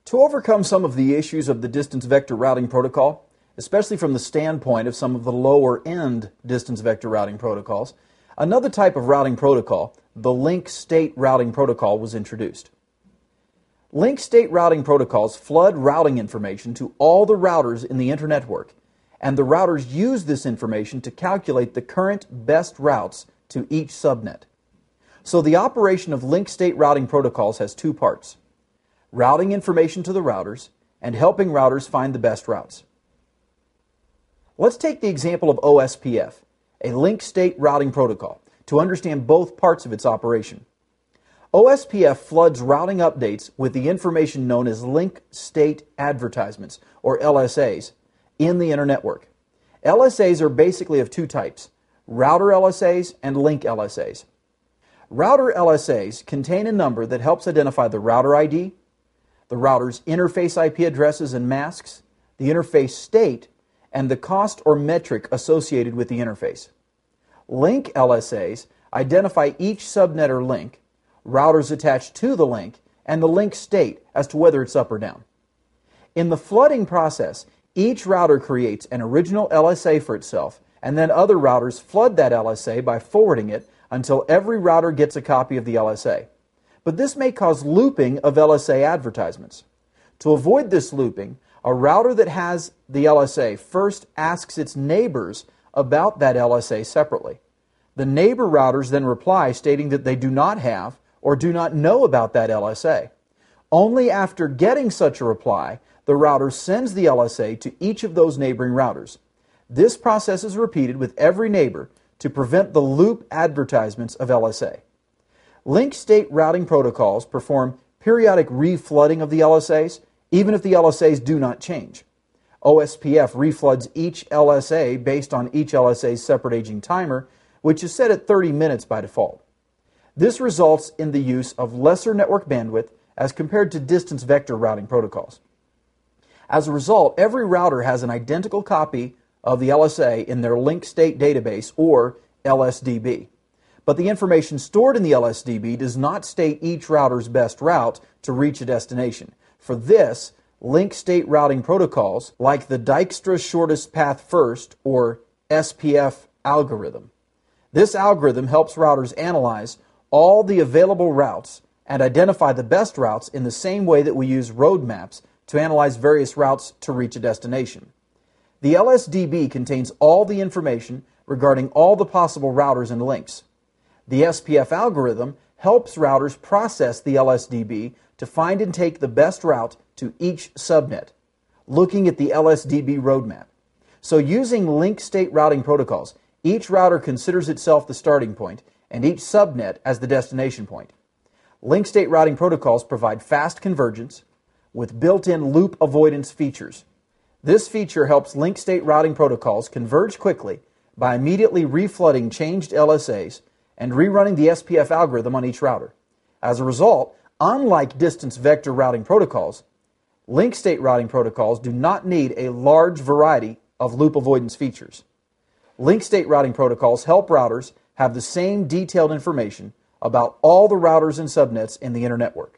To overcome some of the issues of the distance vector routing protocol, especially from the standpoint of some of the lower-end distance vector routing protocols, another type of routing protocol, the link state routing protocol, was introduced. Link state routing protocols flood routing information to all the routers in the internetwork, and the routers use this information to calculate the current best routes to each subnet. So the operation of link state routing protocols has two parts: routing information to the routers and helping routers find the best routes. Let's take the example of OSPF, a link state routing protocol, to understand both parts of its operation. OSPF floods routing updates with the information known as link state advertisements, or LSAs, in the internetwork. LSAs are basically of two types: router LSAs and link LSAs. Router LSAs contain a number that helps identify the router ID, the router's interface IP addresses and masks, the interface state, and the cost or metric associated with the interface. Link LSAs identify each subnet or link, routers attached to the link, and the link state as to whether it's up or down. In the flooding process, each router creates an original LSA for itself, and then other routers flood that LSA by forwarding it until every router gets a copy of the LSA. But this may cause looping of LSA advertisements. To avoid this looping, a router that has the LSA first asks its neighbors about that LSA separately. The neighbor routers then reply stating that they do not have or do not know about that LSA. Only after getting such a reply, the router sends the LSA to each of those neighboring routers. This process is repeated with every neighbor to prevent the loop advertisements of LSA. Link state routing protocols perform periodic reflooding of the LSAs, even if the LSAs do not change. OSPF refloods each LSA based on each LSA's separate aging timer, which is set at 30 minutes by default. This results in the use of lesser network bandwidth as compared to distance vector routing protocols. As a result, every router has an identical copy of the LSA in their link state database, or LSDB. But the information stored in the LSDB does not state each router's best route to reach a destination. For this, link state routing protocols, like the Dijkstra shortest path first, or SPF algorithm. This algorithm helps routers analyze all the available routes and identify the best routes in the same way that we use road maps to analyze various routes to reach a destination. The LSDB contains all the information regarding all the possible routers and links. The SPF algorithm helps routers process the LSDB to find and take the best route to each subnet, looking at the LSDB roadmap. So using link state routing protocols, each router considers itself the starting point and each subnet as the destination point. Link state routing protocols provide fast convergence with built-in loop avoidance features. This feature helps link state routing protocols converge quickly by immediately reflooding changed LSAs and rerunning the SPF algorithm on each router. As a result, unlike distance vector routing protocols, link state routing protocols do not need a large variety of loop avoidance features. Link state routing protocols help routers have the same detailed information about all the routers and subnets in the internetwork.